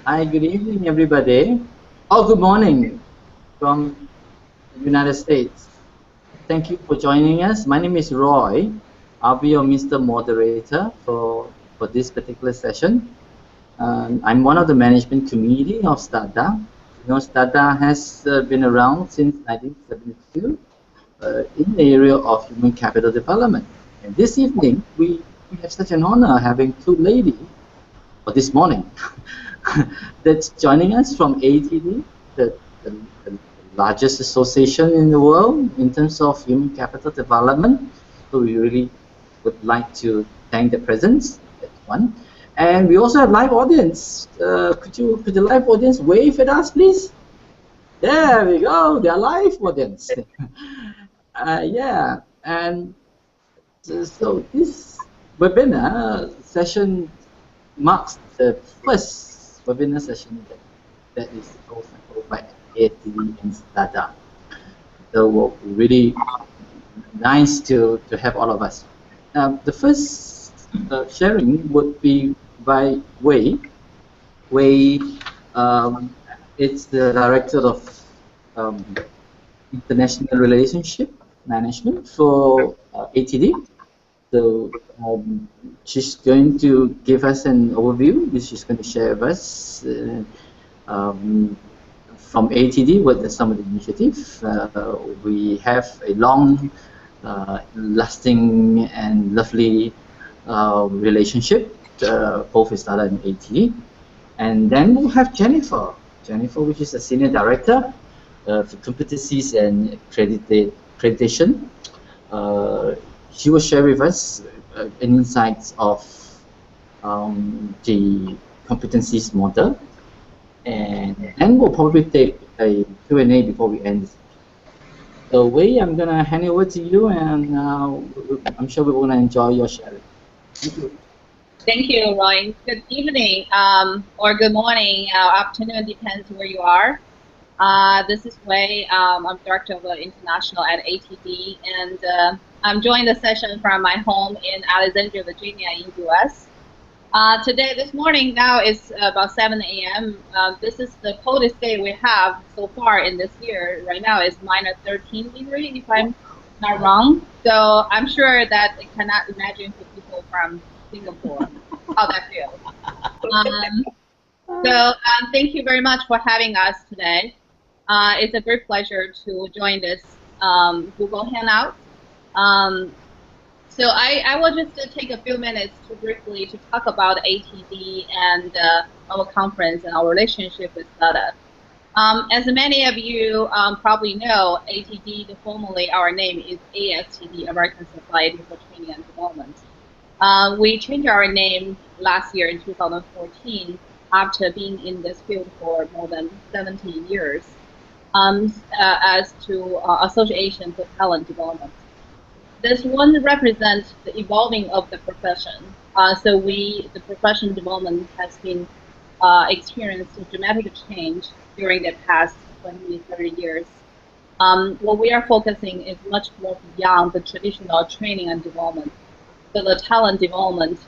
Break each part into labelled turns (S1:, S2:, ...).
S1: Hi, good evening, everybody. Oh, good morning from the United States. Thank you for joining us. My name is Roy. I'll be your Mr. Moderator for this particular session. I'm one of the management committee of STADA. You know, STADA has been around since 1972 in the area of human capital development. And this evening, we have such an honor having two ladies, or this morning, that's joining us from ATD, the largest association in the world in terms of human capital development. So we really would like to thank their presence. That's one. And we also have live audience. Could the live audience wave at us, please? There we go. They are live audience. Yeah, and so this webinar session marks the first webinar session that is hosted by ATD and STADA. So really nice to have all of us. The first sharing would be by Wei. It's the director of um, international relationship management for ATD. So she's going to give us an overview. She's going to share with us um, from ATD what are some of the initiatives. We have a long, lasting, and lovely relationship, both with STADA and ATD. And then we'll have Jennifer. Jennifer, which is a senior director for competencies and accreditation. She will share with us insights of the competencies model, and then we'll probably take a Q&A before we end. So Wei, I'm gonna hand it over to you, and I'm sure we're gonna enjoy your sharing. Thank you.
S2: Thank you, Roy. Good evening, or good morning, afternoon, depends where you are. This is Wei. I'm Director of International at ATD, and I'm joining the session from my home in Alexandria, Virginia, in US. This morning, now it's about 7 a.m. This is the coldest day we have so far in this year. Right now it's -13 degrees, if I'm not wrong. So I'm sure that I cannot imagine for people from Singapore how that feels. Thank you very much for having us today. It's a great pleasure to join this Google Hangout. So I will just take a few minutes to briefly to talk about ATD and our conference and our relationship with STADA. As many of you probably know, ATD, formally our name is ASTD, American Society for Training and Development. We changed our name last year in 2014 after being in this field for more than 17 years as to Association for Talent Development. This one represents the evolving of the profession. The profession development has been experienced a dramatic change during the past 20, 30 years. What we are focusing is much more beyond the traditional training and development. So the talent development,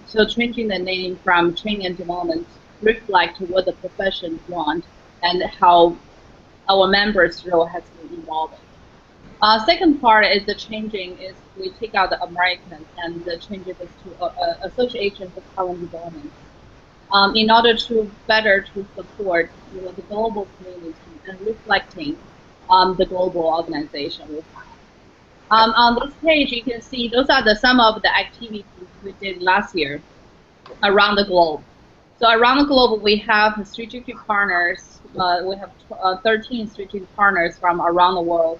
S2: so changing the name from training and development reflect what the profession want and how our members' role has been evolving. Second part is the changing is we take out the American and the changes to Association for Talent Development in order to better to support the global community and reflecting the global organization we have. On this page, you can see those are some of the activities we did last year around the globe. So around the globe, we have strategic partners. We have 13 strategic partners from around the world.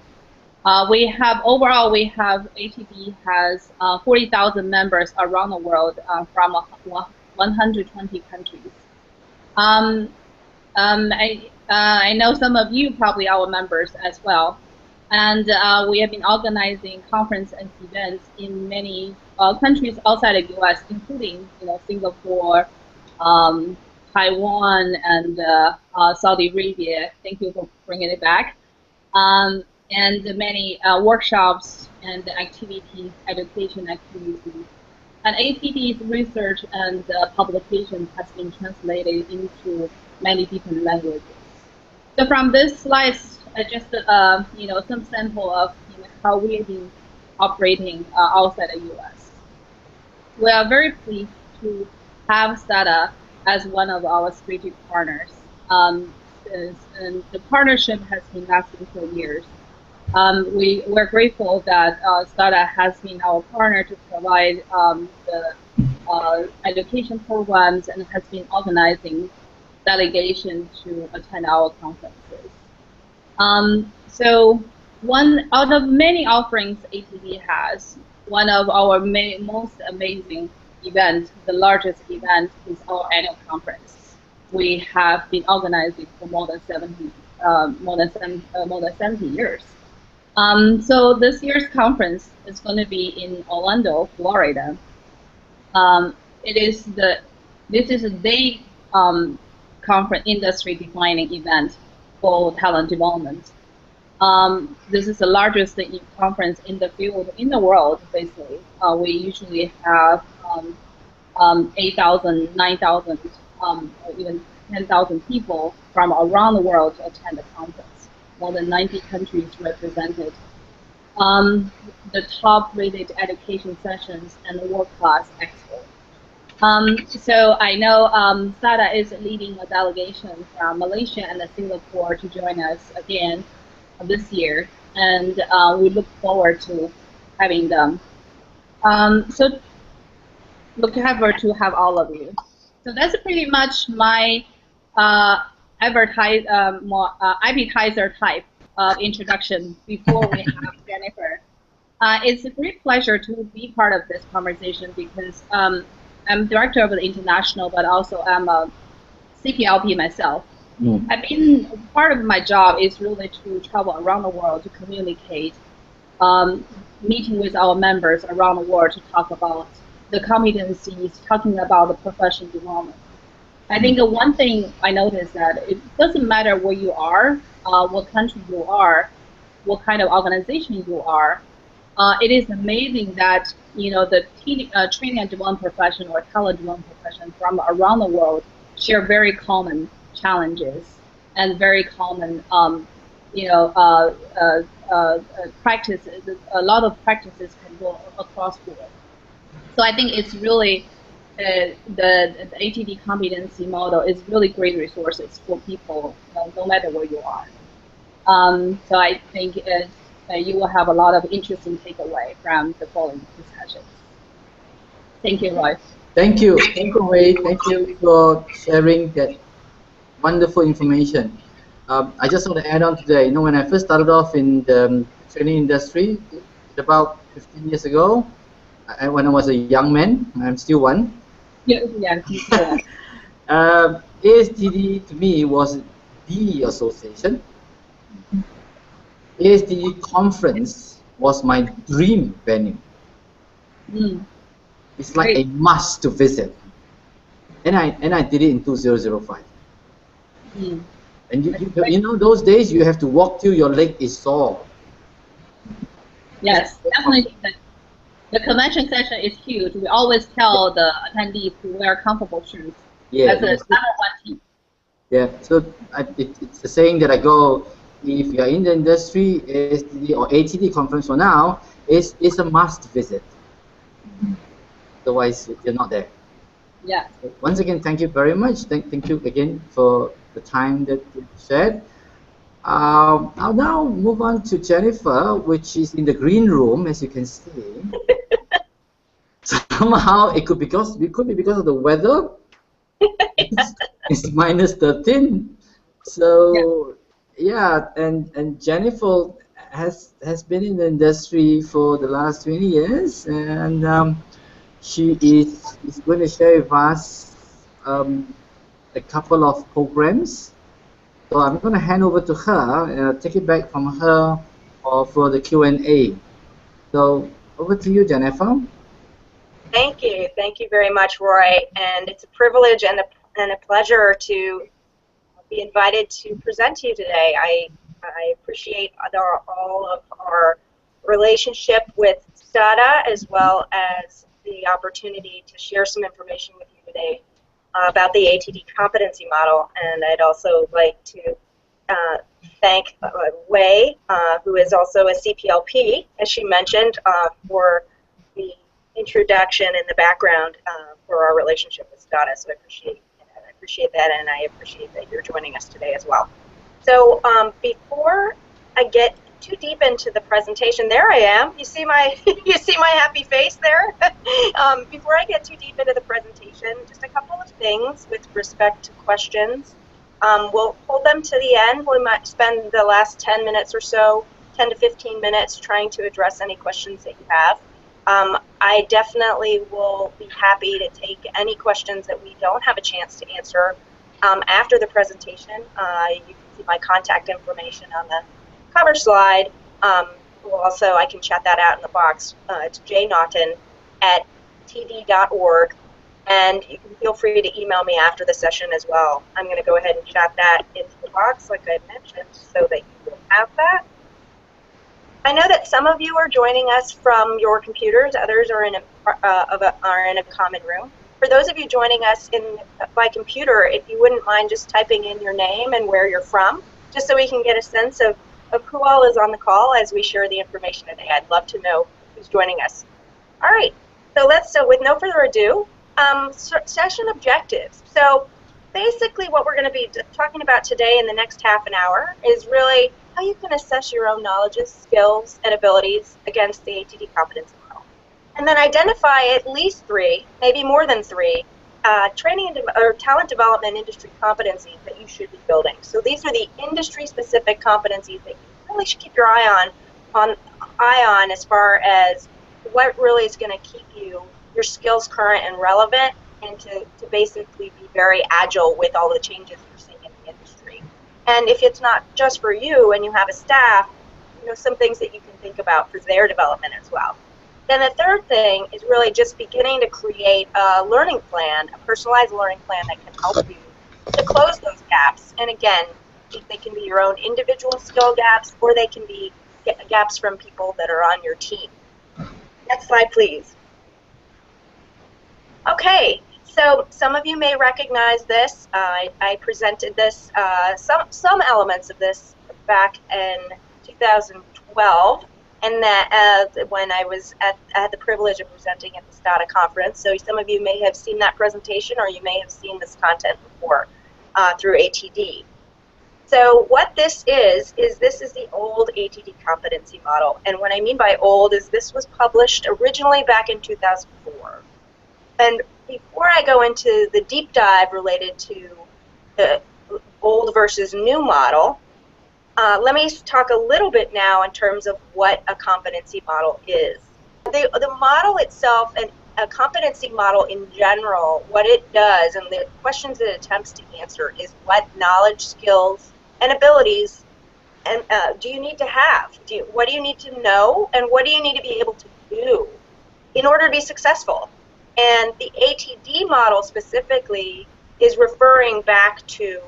S2: Overall, ATD has 40,000 members around the world from 120 countries. I know some of you probably are our members as well. And we have been organizing conferences and events in many countries outside the U.S., including Singapore, Taiwan, and Saudi Arabia. Thank you for bringing it back. And many workshops and activities, education activities And ATD's research and publications has been translated into many different languages. So from this slide, just some sample of how we've been operating outside the U.S. We are very pleased to have STADA as one of our strategic partners. And the partnership has been lasting for years. We're grateful that STADA has been our partner to provide the education programs and has been organizing delegation to attend our conferences. So one out of many offerings ATD has, one of our most amazing events, the largest event, is our annual conference. We have been organizing for more than 70 years. So this year's conference is going to be in Orlando, Florida. This is a day conference industry defining event for talent development. This is the largest conference in the field in the world, basically. We usually have 8,000, 9,000, or even 10,000 people from around the world to attend the conference. More than 90 countries represented. The top-rated education sessions and world-class experts. So I know STADA is leading a delegation from Malaysia and Singapore to join us again this year, and we look forward to having them. So look forward to have all of you. So that's pretty much my appetizer type introduction before we have Jennifer. It's a great pleasure to be part of this conversation because I'm director of the international, but also I'm a CPLP myself. I've been part of my job is really to travel around the world to communicate, meeting with our members around the world to talk about the competencies, talking about the professional development. I think the one thing I noticed that it doesn't matter where you are, what country you are, what kind of organization you are. It is amazing that the training and development profession or talent development profession from around the world share very common challenges and very common practices. A lot of practices can go across board. So I think it's really the ATD competency model is really great resources for people, no matter where you are. So I think you will have a lot of interesting takeaway from the following discussions. Thank you, Roy.
S1: Thank you, Ray. Thank you for sharing that wonderful information. I just want to add on today. When I first started off in the training industry about 15 years ago, when I was a young man, I'm still one.
S2: Yeah.
S1: ASTD to me was the association. ASTD conference was my dream venue. It's like a must to visit, and I did it in 2005. And you know those days you have to walk till your leg is sore.
S2: Yes, definitely. The convention session is huge. We always tell the attendees to wear comfortable shoes.
S1: Yeah.
S2: As a one team.
S1: Yeah. So it's the saying that I go. If you're in the industry, ASTD or ATD conference for now is a must visit. Otherwise, you're not there.
S2: Yeah.
S1: So once again, thank you very much. Thank you again for the time that you shared. I'll now move on to Jennifer, which is in the green room, as you can see. Somehow it could be because of the weather. It's minus 13. So yeah, and Jennifer has been in the industry for the last 20 years, and she is going to share with us a couple of programs. So I'm going to hand over to her and take it back from her for the Q&A. So over to you, Jennifer.
S3: Thank you. Thank you very much, Roy. And it's a privilege and a pleasure to be invited to present to you today. I appreciate all of our relationship with STADA as well as the opportunity to share some information with you today about the ATD Competency Model, and I'd also like to thank Wei, who is also a CPLP, as she mentioned, for the introduction and the background for our relationship with STADA. So I appreciate that, and I appreciate that you're joining us today as well. So before I get too deep into the presentation, there I am. You see my you see my happy face there. Before I get too deep into the presentation, just a couple of things with respect to questions. We'll hold them to the end. We might spend the last 10 minutes or so, 10 to 15 minutes, trying to address any questions that you have. I definitely will be happy to take any questions that we don't have a chance to answer after the presentation. You can see my contact information on the cover slide. I can chat that out in the box. It's jnaughton@td.org. And you can feel free to email me after the session as well. I'm going to go ahead and chat that into the box, like I mentioned, so that you will have that. I know that some of you are joining us from your computers. Others are in a common room. For those of you joining us by computer, if you wouldn't mind just typing in your name and where you're from, just so we can get a sense of who all is on the call as we share the information today. I'd love to know who's joining us. All right, so with no further ado, session objectives. So basically what we're going to be talking about today in the next half an hour is really how you can assess your own knowledges, skills, and abilities against the ATD Competency Model. And then identify at least 3, maybe more than 3, training or talent development industry competencies that you should be building. So these are the industry-specific competencies that you really should keep your eye on as far as what really is going to keep your skills current and relevant, and to basically be very agile with all the changes you're seeing in the industry. And if it's not just for you and you have a staff, some things that you can think about for their development as well. Then the third thing is really just beginning to create a learning plan, a personalized learning plan that can help you to close those gaps. And again, they can be your own individual skill gaps, or they can be gaps from people that are on your team. Next slide, please. Okay, so some of you may recognize this. I presented this, some elements of this back in 2012, and that when I had the privilege of presenting at the STADA conference. So some of you may have seen that presentation, or you may have seen this content before through ATD. So what this is the old ATD Competency Model. And what I mean by old is this was published originally back in 2004. And before I go into the deep dive related to the old versus new model, let me talk a little bit now in terms of what a competency model is. The model itself, and a competency model in general, what it does and the questions it attempts to answer is what knowledge, skills, and abilities do you need to have? What do you need to know, and what do you need to be able to do in order to be successful? And the ATD model specifically is referring back to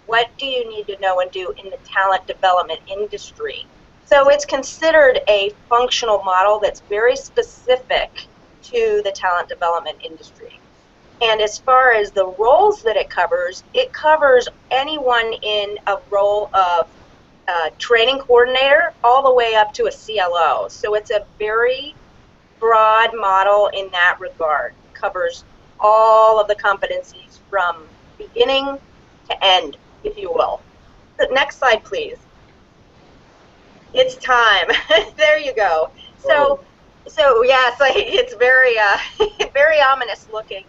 S3: what do you need to know and do in the talent development industry. So it's considered a functional model that's very specific to the talent development industry. And as far as the roles that it covers anyone in a role of training coordinator all the way up to a CLO. So it's a very broad model in that regard. It covers all of the competencies from beginning to end, if you will. The next slide, please. It's time. There you go. So yes, it's very very ominous looking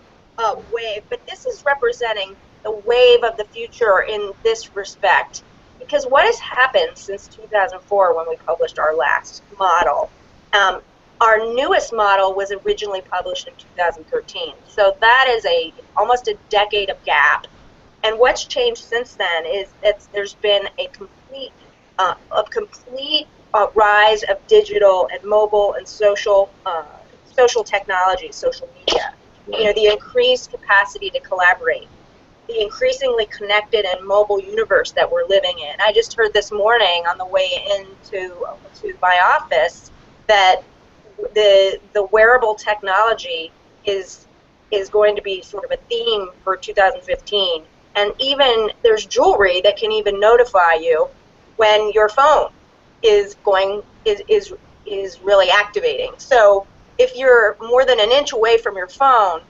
S3: wave, but this is representing the wave of the future in this respect. Because what has happened since 2004 when we published our last model? Our newest model was originally published in 2013. So that is almost a decade of gap. And what's changed since then is that there's been a complete rise of digital and mobile and social technology, social media. The increased capacity to collaborate, the increasingly connected and mobile universe that we're living in. I just heard this morning on the way into my office that the wearable technology is going to be sort of a theme for 2015. And even there's jewelry that can even notify you when your phone is really activating. So if you're more than an inch away from your phone,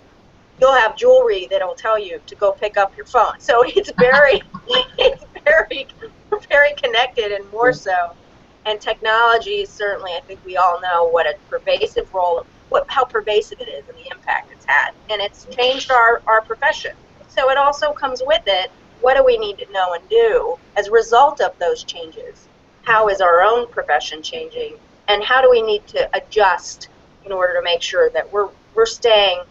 S3: you'll have jewelry that'll tell you to go pick up your phone. So it's very very connected, and more so. And technology, certainly, I think we all know what a pervasive role, how pervasive it is and the impact it's had. And it's changed our profession. So it also comes with it, what do we need to know and do as a result of those changes? How is our own profession changing? And how do we need to adjust in order to make sure that we're staying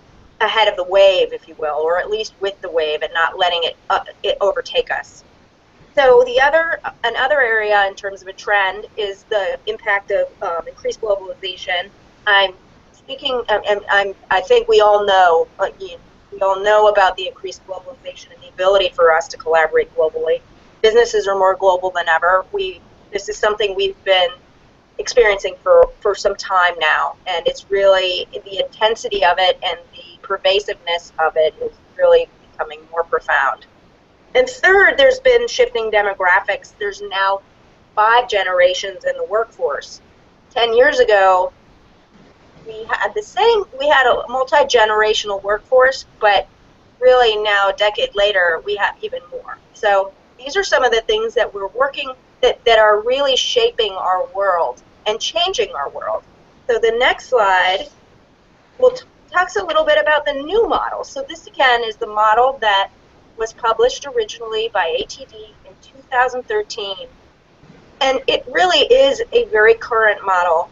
S3: ahead of the wave, if you will, or at least with the wave and not letting it overtake us? So another area in terms of a trend is the impact of increased globalization. I'm speaking, I think we all know about the increased globalization and the ability for us to collaborate globally. Businesses are more global than ever. This is something we've been experiencing for some time now, and it's really the intensity of it and the pervasiveness of it is really becoming more profound. And third, there's been shifting demographics. There's now 5 generations in the workforce. 10 years ago, we had a multi-generational workforce, but really now, a decade later, we have even more. So these are some of the things that we're working, that are really shaping our world and changing our world. So the next slide talks a little bit about the new model. So this, again, is the model that was published originally by ATD in 2013. And it really is a very current model,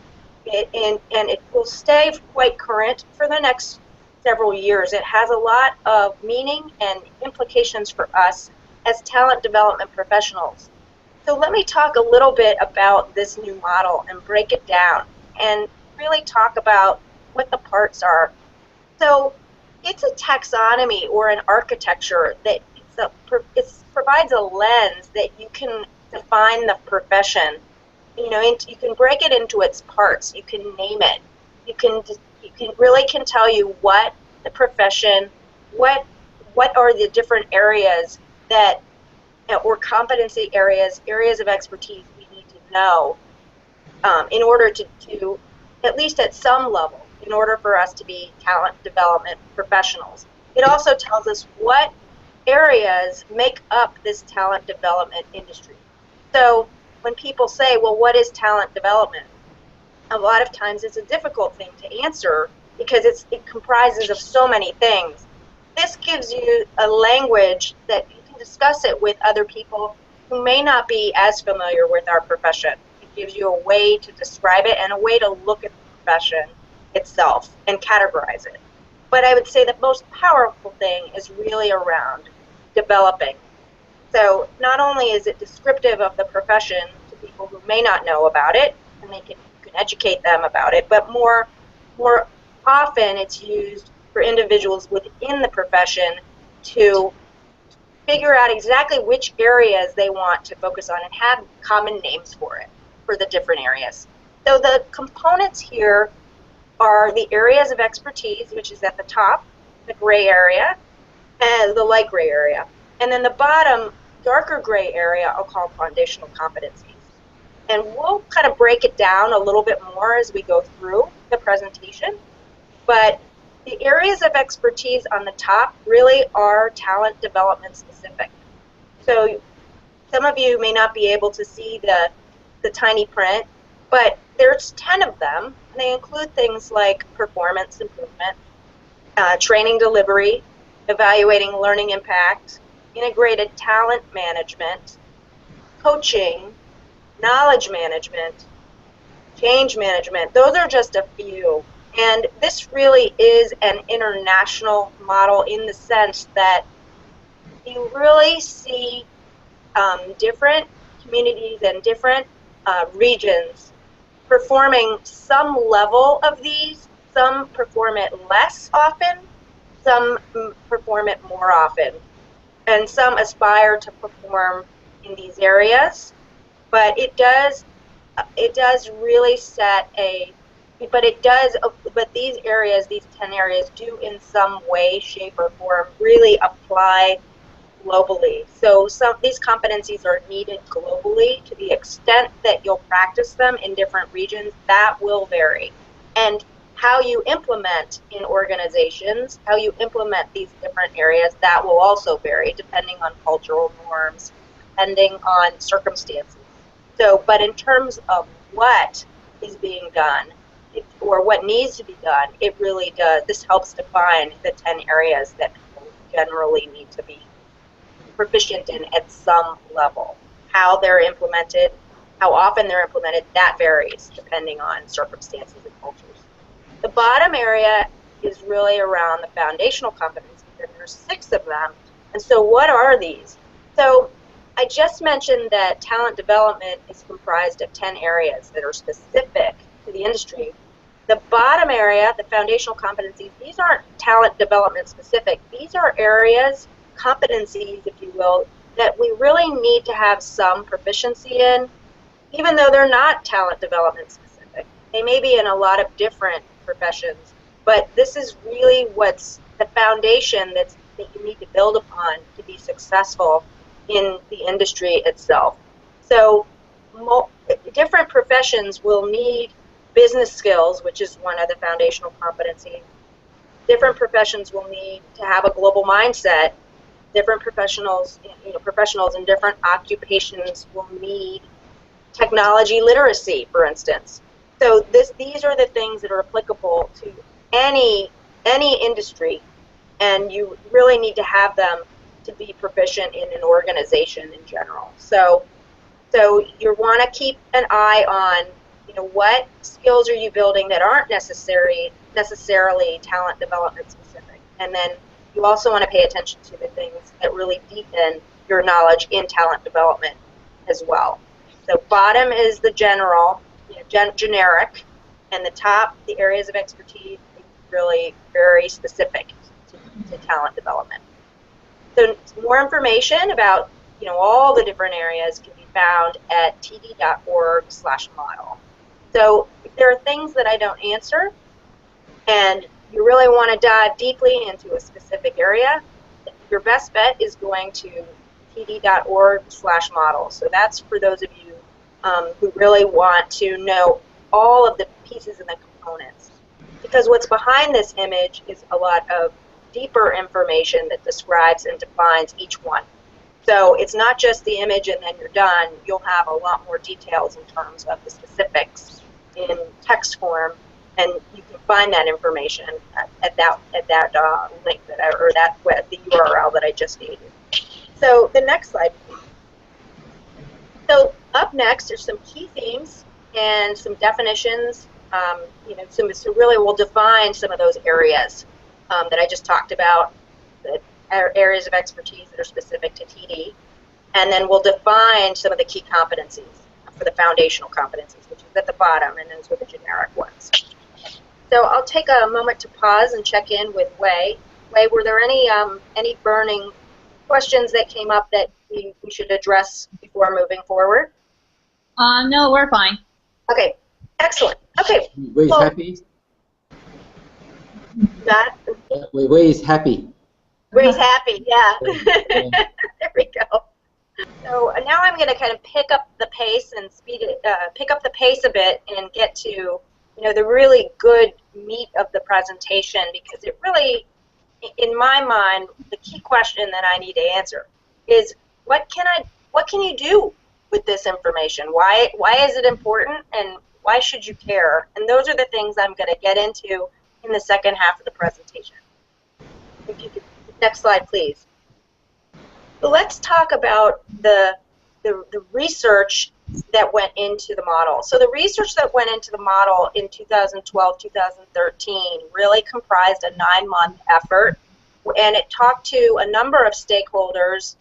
S3: and it will stay quite current for the next several years. It has a lot of meaning and implications for us as talent development professionals. So let me talk a little bit about this new model and break it down and really talk about what the parts are. So it's a taxonomy or an architecture that it provides a lens that you can define the profession. You can break it into its parts. You can name it. You can really tell you what the profession, what are the different areas that, or competency areas of expertise we need to know in order to, at least at some level, in order for us to be talent development professionals. It also tells us what areas make up this talent development industry. So when people say, well, what is talent development? A lot of times it's a difficult thing to answer because it comprises of so many things. This gives you a language that you can discuss it with other people who may not be as familiar with our profession. It gives you a way to describe it and a way to look at the profession itself and categorize it. But I would say the most powerful thing is really around developing. So not only is it descriptive of the profession to people who may not know about it, and you can educate them about it, but more often it's used for individuals within the profession to figure out exactly which areas they want to focus on and have common names for it, for the different areas. So the components here are the areas of expertise, which is at the top, the gray area, and the light gray area. And then the bottom, darker gray area, I'll call foundational competencies. And we'll kind of break it down a little bit more as we go through the presentation. But the areas of expertise on the top really are talent development specific. So some of you may not be able to see the tiny print, but there's 10 of them, and they include things like performance improvement, training delivery, evaluating learning impact, integrated talent management, coaching, knowledge management, change management. Those are just a few. And this really is an international model in the sense that you really see different communities and different regions performing some level of these. Some perform it less often, some perform it more often, and some aspire to perform in these areas. But it does really set a but it does, but these areas, these 10 areas do in some way, shape, or form really apply globally. So these competencies are needed globally. To the extent that you'll practice them in different regions, that will vary. And how you implement in organizations, how you implement these different areas, that will also vary depending on cultural norms, depending on circumstances. So, but in terms of what is being done, or what needs to be done, it really does. This helps define the 10 areas that people generally need to be proficient in at some level. How they're implemented, how often they're implemented, that varies depending on circumstances and cultures. The bottom area is really around the foundational competencies, and there's 6 of them. And so what are these? So I just mentioned that talent development is comprised of 10 areas that are specific to the industry. The bottom area, the foundational competencies, these aren't talent development specific. These are areas, competencies, if you will, that we really need to have some proficiency in, even though they're not talent development specific. They may be in a lot of different professions, but this is really what's the foundation that you need to build upon to be successful in the industry itself. So different professions will need business skills, which is one of the foundational competencies. Different professions will need to have a global mindset. Different professionals, professionals in different occupations will need technology literacy, for instance. So these are the things that are applicable to any industry, and you really need to have them to be proficient in an organization in general. So you want to keep an eye on, what skills are you building that aren't necessarily talent development specific, and then you also want to pay attention to the things that really deepen your knowledge in talent development as well. So bottom is the general, generic, and the top, the areas of expertise, really very specific to talent development. So more information about all the different areas can be found at td.org/model. So if there are things that I don't answer and you really want to dive deeply into a specific area, your best bet is going to td.org/model. So that's for those of you who really want to know all of the pieces and the components. Because what's behind this image is a lot of deeper information that describes and defines each one. So it's not just the image and then you're done. You'll have a lot more details in terms of the specifics in text form, and you can find that information at that link the URL that I just gave you. So the next slide, please. So up next are some key themes and some definitions. So really we'll define some of those areas that I just talked about, the areas of expertise that are specific to TD, and then we'll define some of the key competencies for the foundational competencies, which is at the bottom, and those are the generic ones. So I'll take a moment to pause and check in with Wei. Wei, were there any burning questions that came up that we should address before moving forward?
S2: No, we're fine.
S3: Okay, excellent. Okay.
S1: Wei is happy. Wei is happy.
S3: Wei's happy, yeah. There we go. So now I'm going to kind of pick up the pace and pick up the pace a bit and get to the really good meat of the presentation, because it really, in my mind, the key question that I need to answer is what can you do with this information? Why is it important, and why should you care? And those are the things I'm going to get into in the second half of the presentation. If you could, next slide, please. So let's talk about the research that went into the model. So the research that went into the model in 2012-2013 really comprised a 9-month effort, and it talked to a number of stakeholders,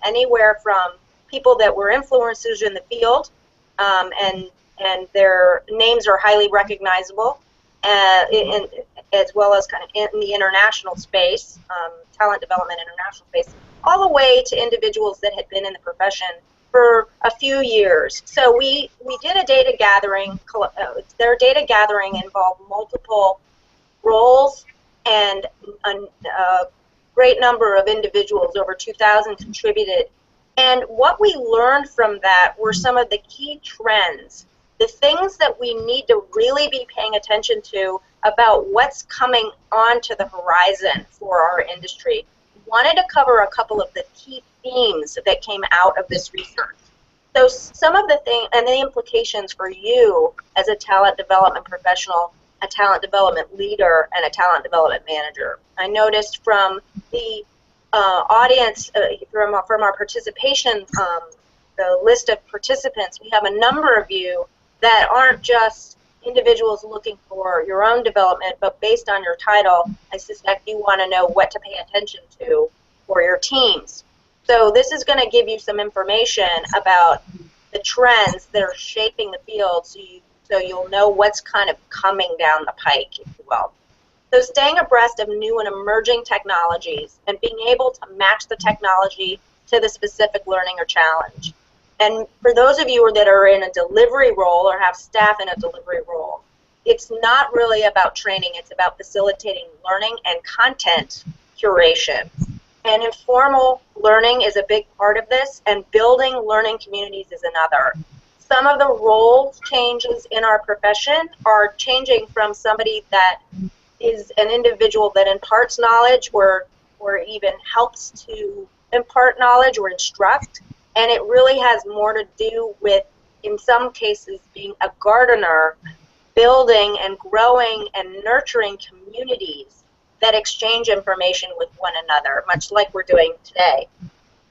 S3: anywhere from people that were influencers in the field, and their names are highly recognizable, as well as kind of in the international space, talent development international space, all the way to individuals that had been in the profession for a few years. So we did a data gathering. Their data gathering involved multiple roles, and a great number of individuals, over 2,000, contributed. And what we learned from that were some of the key trends, the things that we need to really be paying attention to about what's coming onto the horizon for our industry. Wanted to cover a couple of the key themes that came out of this research. So some of the things and the implications for you as a talent development professional, a talent development leader, and a talent development manager. I noticed from the audience, from our participation, the list of participants, we have a number of you that aren't just individuals looking for your own development, but based on your title, I suspect you want to know what to pay attention to for your teams. So this is going to give you some information about the trends that are shaping the field, so you'll know what's kind of coming down the pike, if you will. So staying abreast of new and emerging technologies and being able to match the technology to the specific learning or challenge. And for those of you that are in a delivery role or have staff in a delivery role, it's not really about training, it's about facilitating learning and content curation. And informal learning is a big part of this, and building learning communities is another. Some of the role changes in our profession are changing from somebody that is an individual that imparts knowledge or even helps to impart knowledge or instruct, and it really has more to do with, in some cases, being a gardener, building and growing and nurturing communities that exchange information with one another, much like we're doing today.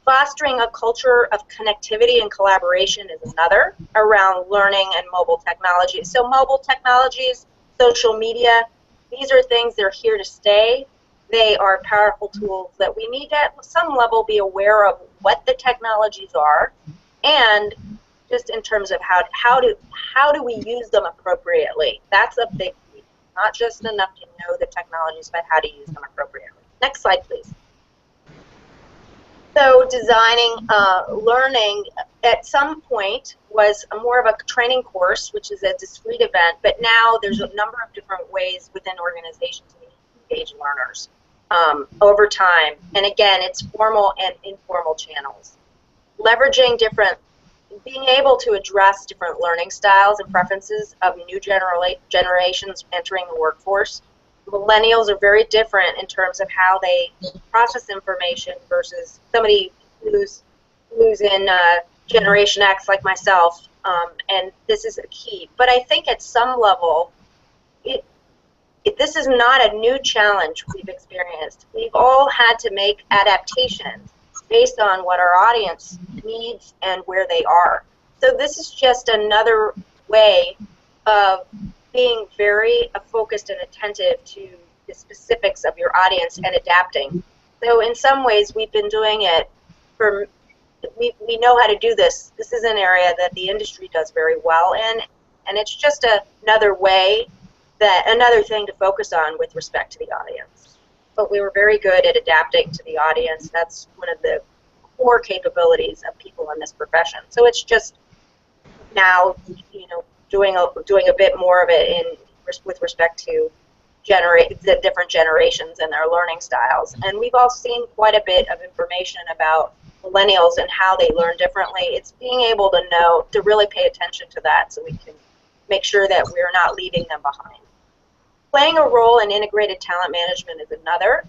S3: Fostering a culture of connectivity and collaboration is another, around learning and mobile technology. So mobile technologies, social media, these are things that are here to stay. They are powerful tools that we need to, at some level, be aware of what the technologies are, and just in terms of how do we use them appropriately. That's a big key. Not just enough to know the technologies, but how to use them appropriately. Next slide, please. So designing learning at some point was more of a training course, which is a discrete event, but now there's a number of different ways within organizations to engage learners over time. And again, it's formal and informal channels. Leveraging being able to address different learning styles and preferences of new generations entering the workforce. Millennials are very different in terms of how they process information versus somebody who's in Generation X like myself, and this is a key. But I think at some level, this is not a new challenge we've experienced. We've all had to make adaptations based on what our audience needs and where they are. So this is just another way of being very focused and attentive to the specifics of your audience and adapting. So in some ways, we've been doing it for, we know how to do this. This is an area that the industry does very well in, and it's just another way, another thing to focus on with respect to the audience. But we were very good at adapting to the audience. That's one of the core capabilities of people in this profession. So it's just now, doing a bit more of it with respect to the different generations and their learning styles. And we've all seen quite a bit of information about millennials and how they learn differently. It's being able to know, to really pay attention to that so we can make sure that we're not leaving them behind. Playing a role in integrated talent management is another.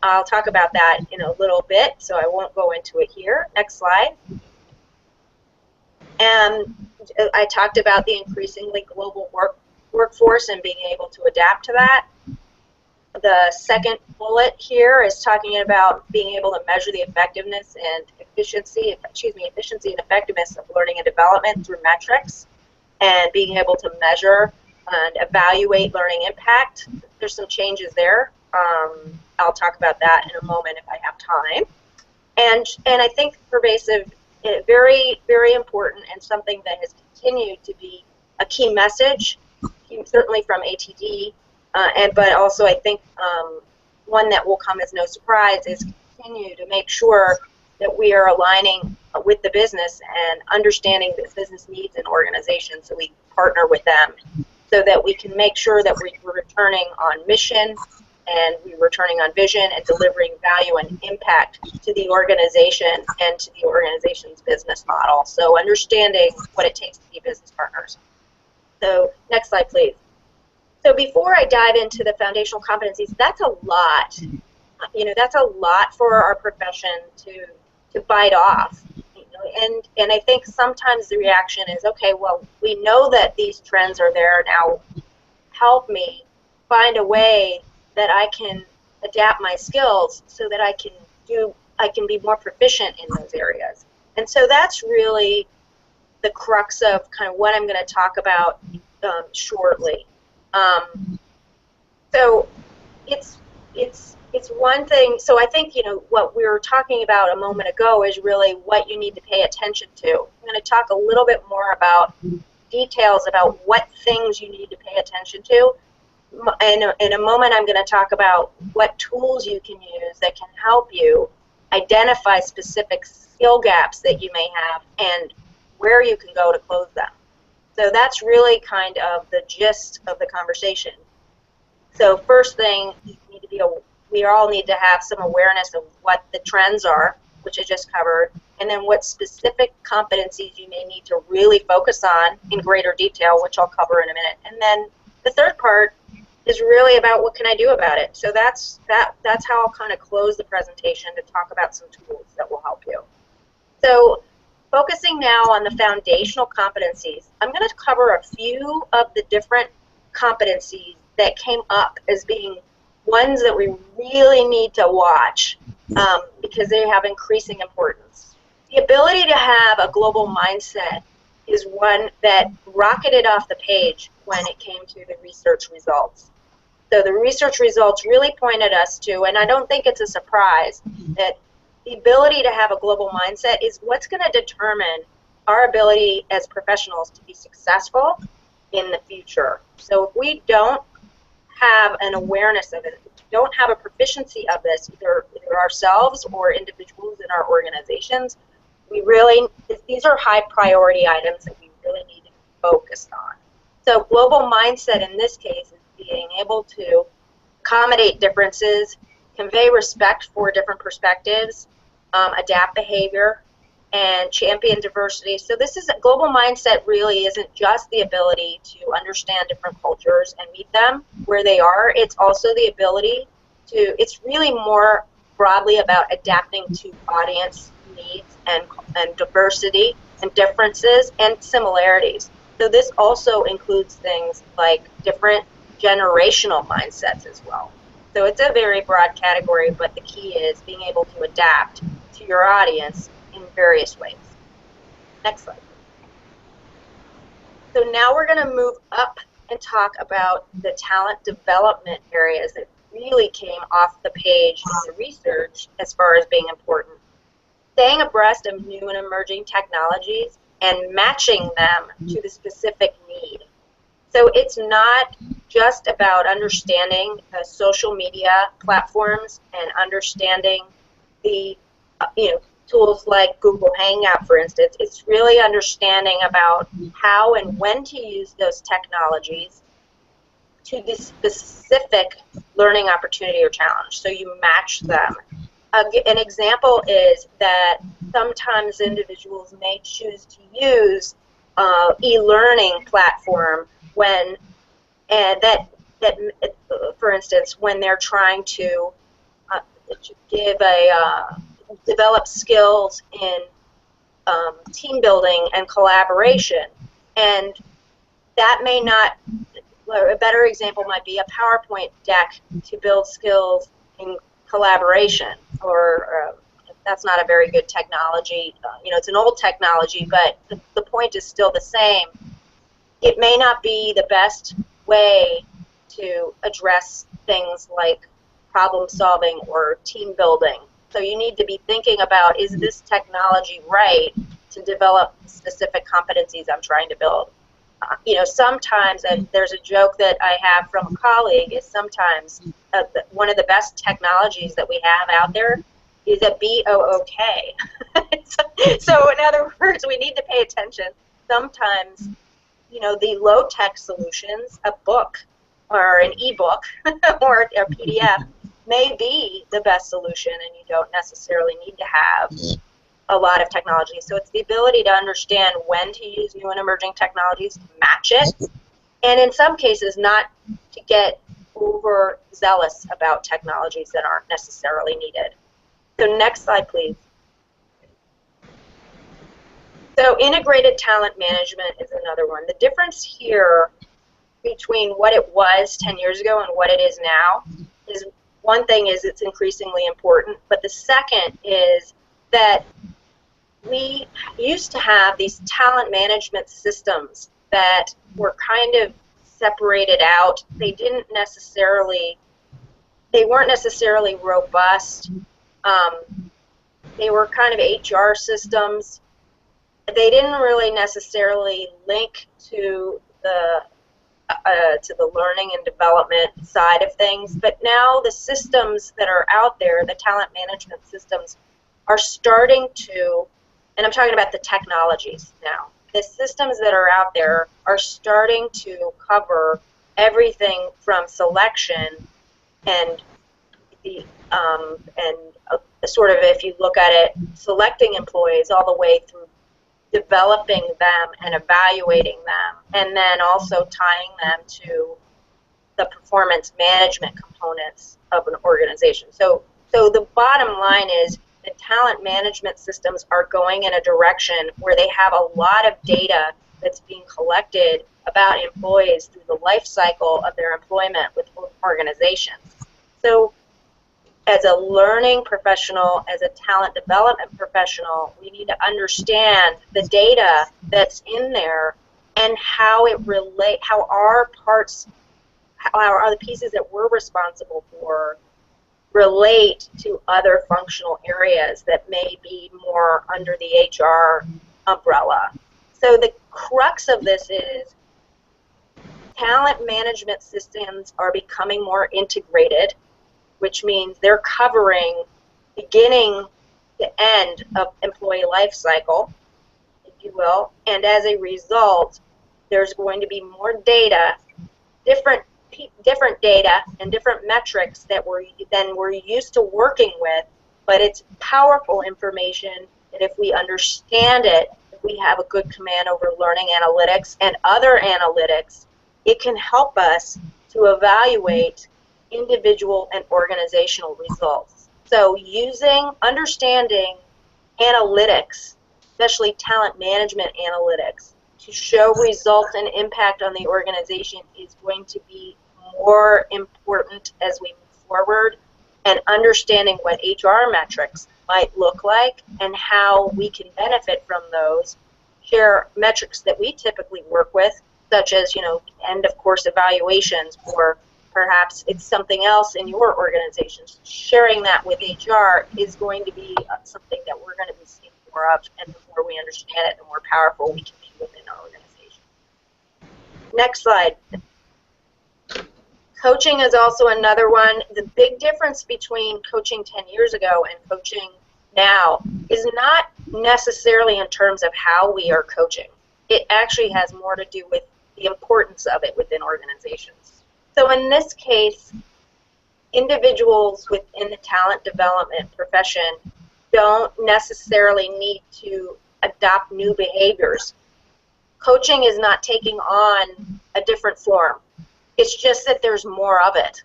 S3: I'll talk about that in a little bit, so I won't go into it here. Next slide. And I talked about the increasingly global workforce and being able to adapt to that. The second bullet here is talking about being able to measure the effectiveness and efficiency and effectiveness of learning and development through metrics, and being able to measure and evaluate learning impact. There's some changes there. I'll talk about that in a moment if I have time. And I think pervasive, very, very important, and something that has continued to be a key message, certainly from ATD, but also I think one that will come as no surprise is continue to make sure that we are aligning with the business and understanding the business needs and organization. So we partner with them so that we can make sure that we're returning on mission and we're returning on vision and delivering value and impact to the organization and to the organization's business model. So understanding what it takes to be business partners. So next slide, please. So before I dive into the foundational competencies, that's a lot. That's a lot for our profession to bite off. And I think sometimes the reaction is, okay, well, we know that these trends are there now. Help me find a way that I can adapt my skills so that I can be more proficient in those areas. And so that's really the crux of kind of what I'm going to talk about shortly. So it's one thing. So I think what we were talking about a moment ago is really what you need to pay attention to. I'm going to talk a little bit more about details about what things you need to pay attention to. In a moment, I'm going to talk about what tools you can use that can help you identify specific skill gaps that you may have and where you can go to close them. So that's really kind of the gist of the conversation. So first thing, we all need to have some awareness of what the trends are, which I just covered, and then what specific competencies you may need to really focus on in greater detail, which I'll cover in a minute. And then the third part is really about what can I do about it. So that's how I'll kind of close the presentation, to talk about some tools that will help you. So focusing now on the foundational competencies, I'm going to cover a few of the different competencies that came up as being ones that we really need to watch because they have increasing importance. The ability to have a global mindset is one that rocketed off the page when it came to the research results. So the research results really pointed us to, and I don't think it's a surprise, that the ability to have a global mindset is what's going to determine our ability as professionals to be successful in the future. So if we don't have an awareness of it, if we don't have a proficiency of this, either ourselves or individuals in our organizations, these are high priority items that we really need to be focused on. So global mindset in this case is being able to accommodate differences, convey respect for different perspectives, adapt behavior, and champion diversity. So a global mindset really isn't just the ability to understand different cultures and meet them where they are. It's also the ability it's really more broadly about adapting to audience needs and diversity and differences and similarities. So this also includes things like different generational mindsets as well. So it's a very broad category, but the key is being able to adapt to your audience in various ways. Next slide. So now we're going to move up and talk about the talent development areas that really came off the page in the research as far as being important. Staying abreast of new and emerging technologies and matching them to the specific need. So it's not just about understanding the social media platforms and understanding the tools like Google Hangout, for instance. It's really understanding about how and when to use those technologies to the specific learning opportunity or challenge. So you match them. An example is that sometimes individuals may choose to use e-learning platform for instance, when they're trying to develop skills in team building and collaboration, and that may not. A better example might be a PowerPoint deck to build skills in collaboration, or that's not a very good technology. It's an old technology, but the point is still the same. It may not be the best way to address things like problem solving or team building. So you need to be thinking about, is this technology right to develop specific competencies I'm trying to build? Sometimes, and there's a joke that I have from a colleague, is sometimes one of the best technologies that we have out there is a B-O-O-K. So in other words, we need to pay attention. Sometimes, you know, the low-tech solutions, a book or an e-book or a PDF may be the best solution, and you don't necessarily need to have a lot of technology. So it's the ability to understand when to use new and emerging technologies, to match it, and in some cases not to get overzealous about technologies that aren't necessarily needed. So next slide, please. So integrated talent management is another one. The difference here between what it was 10 years ago and what it is now is, one thing is it's increasingly important, but the second is that we used to have these talent management systems that were kind of separated out. They weren't necessarily robust. They were kind of HR systems. They didn't really necessarily link to the learning and development side of things. But now the systems that are out there, the talent management systems, are starting to, and I'm talking about the technologies now, the systems that are out there are starting to cover everything from selection and sort of, if you look at it, selecting employees all the way through developing them and evaluating them, and then also tying them to the performance management components of an organization. So the bottom line is the talent management systems are going in a direction where they have a lot of data that's being collected about employees through the life cycle of their employment with organizations. So as a learning professional, as a talent development professional, we need to understand the data that's in there and how it relate, how our parts, how are the pieces that we're responsible for relate to other functional areas that may be more under the HR umbrella. So the crux of this is talent management systems are becoming more integrated, which means they're covering beginning to end of employee life cycle, if you will, and as a result, there's going to be more data, different data and different metrics that we're used to working with, but it's powerful information that if we understand it, if we have a good command over learning analytics and other analytics, it can help us to evaluate individual and organizational results. So understanding analytics, especially talent management analytics, to show results and impact on the organization is going to be more important as we move forward, and understanding what HR metrics might look like and how we can benefit from those, share metrics that we typically work with, such as, you know, end of course evaluations, or perhaps it's something else in your organization. Sharing that with HR is going to be something that we're going to be seeing more of, and the more we understand it, the more powerful we can be within our organization. Next slide. Coaching is also another one. The big difference between coaching 10 years ago and coaching now is not necessarily in terms of how we are coaching. It actually has more to do with the importance of it within organizations. So in this case, individuals within the talent development profession don't necessarily need to adopt new behaviors. Coaching is not taking on a different form. It's just that there's more of it,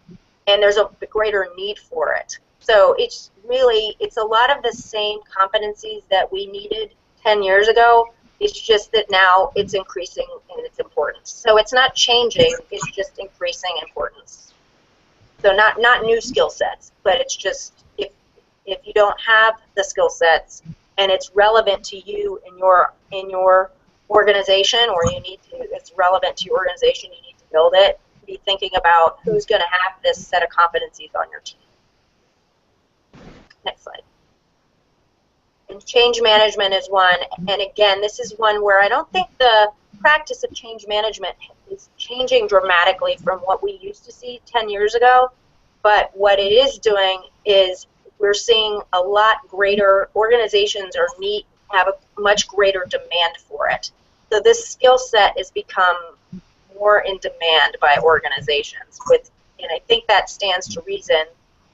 S3: and there's a greater need for it. So it's a lot of the same competencies that we needed 10 years ago. It's just that now it's increasing in its importance. So it's not changing, it's just increasing importance. So not new skill sets, but it's just if you don't have the skill sets and it's relevant to you in your organization, or it's relevant to your organization, you need to build it. Be thinking about who's going to have this set of competencies on your team. Next slide. And change management is one, and again, this is one where I don't think the practice of change management is changing dramatically from what we used to see 10 years ago, but what it is doing is we're seeing a lot greater, organizations have a much greater demand for it. So this skill set has become more in demand by organizations, and I think that stands to reason.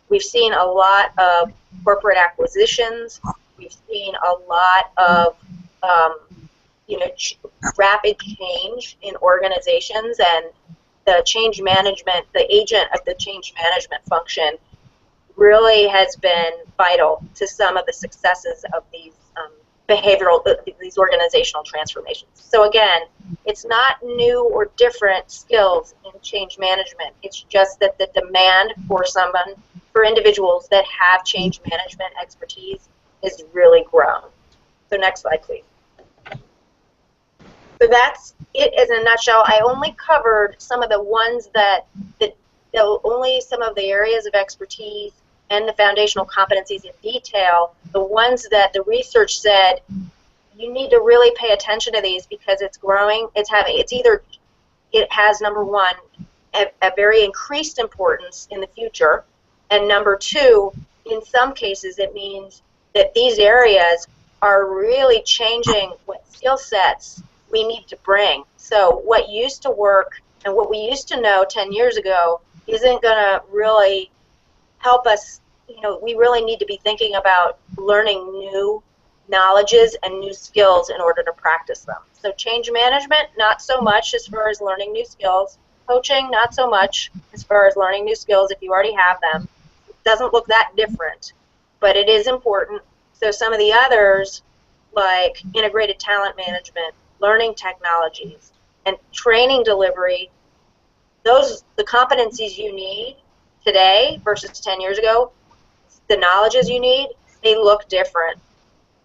S3: We've seen a lot of corporate acquisitions. We've seen a lot of rapid change in organizations, and the change management, the agent of the change management function, really has been vital to some of the successes of these these organizational transformations. So again, it's not new or different skills in change management. It's just that the demand for individuals that have change management expertise is really grown. So next slide, please. So that's it in a nutshell. I only covered some of the ones only some of the areas of expertise and the foundational competencies in detail, the ones that the research said you need to really pay attention to these because it's growing. It has, number one, a very increased importance in the future, and number two, in some cases it means that these areas are really changing what skill sets we need to bring. So what used to work and what we used to know 10 years ago isn't going to really help us. We really need to be thinking about learning new knowledges and new skills in order to practice them. So change management, not so much as far as learning new skills. Coaching, not so much as far as learning new skills if you already have them. It doesn't look that different, but it is important. So some of the others, like integrated talent management, learning technologies, and training delivery, the competencies you need today versus 10 years ago, the knowledges you need, they look different.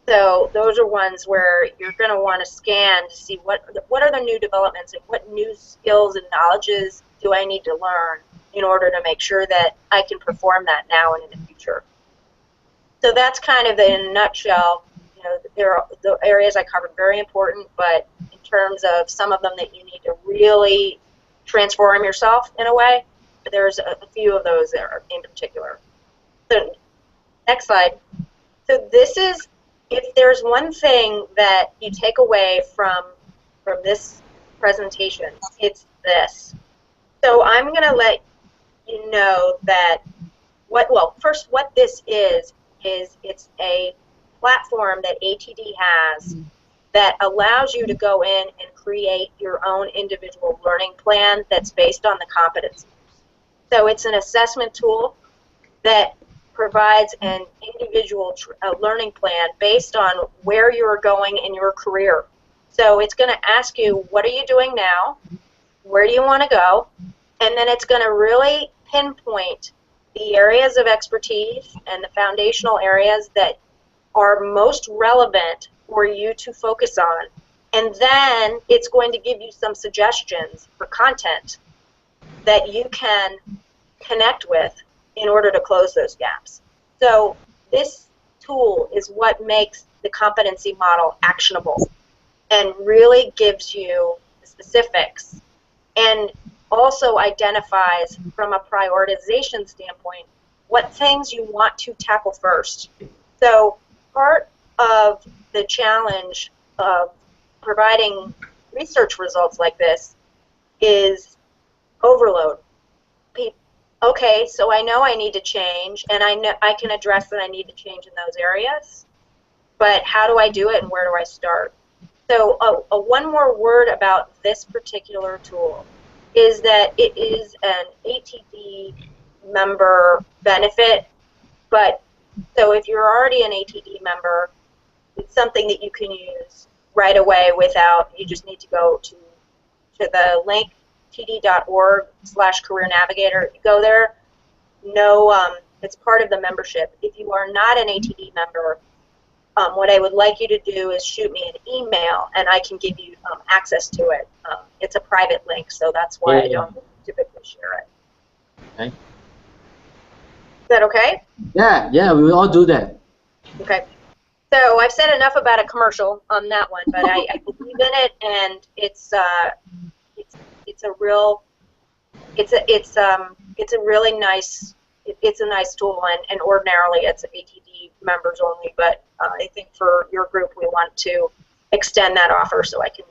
S3: So those are ones where you're going to want to scan to see what are the new developments and what new skills and knowledges do I need to learn in order to make sure that I can perform that now and in the future. So that's kind of in a nutshell. The areas I covered, very important, but in terms of some of them that you need to really transform yourself in a way, there's a few of those there in particular. So next slide. So this is, if there's one thing that you take away from this presentation, it's this. So I'm going to let you know that what this is it's a platform that ATD has that allows you to go in and create your own individual learning plan that's based on the competencies. So it's an assessment tool that provides an individual learning plan based on where you're going in your career. So it's going to ask you, what are you doing now? Where do you want to go? And then it's going to really pinpoint the areas of expertise and the foundational areas that are most relevant for you to focus on. And then it's going to give you some suggestions for content that you can connect with in order to close those gaps. So this tool is what makes the competency model actionable and really gives you the specifics and also identifies from a prioritization standpoint what things you want to tackle first. So part of the challenge of providing research results like this is overload. Okay, so I know I need to change, and I know I can address that I need to change in those areas, but how do I do it and where do I start? So one more word about this particular tool is that it is an ATD member benefit, but so if you're already an ATD member, it's something that you can use right away without, you just need to go to the link td.org/career navigator. You go there. It's part of the membership. If you are not an ATD member, what I would like you to do is shoot me an email, and I can give you access to it. It's a private link, so that's why I don't typically share it.
S1: Okay.
S3: Is that okay?
S1: Yeah, we will all do that.
S3: Okay. So I've said enough about a commercial on that one, but I believe in it, and it's a really nice it's a nice tool, and ordinarily it's ATD members only, but I think for your group we want to extend that offer, so I can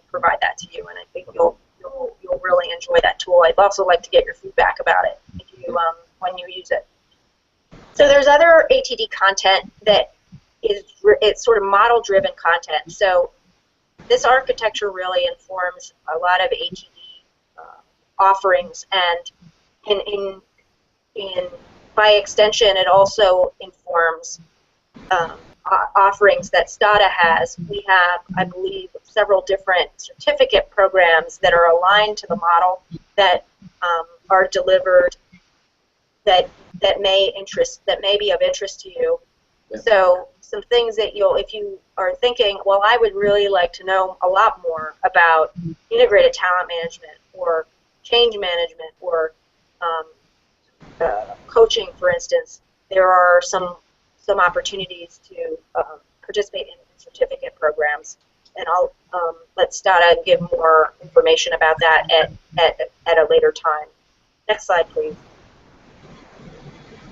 S3: provide that to you, and I think you'll really enjoy that tool. I'd also like to get your feedback about it if you, when you use it. So there's other ATD content that it's sort of model-driven content. So this architecture really informs a lot of ATD offerings, and by extension, it also informs offerings that STADA has. We have, I believe, several different certificate programs that are aligned to the model that are delivered that may be of interest to you. Yeah. So some things that if you are thinking, well, I would really like to know a lot more about integrated talent management or change management or coaching, for instance, there are some opportunities to participate in certificate programs, and I'll let STADA give more information about that at a later time. Next slide, please.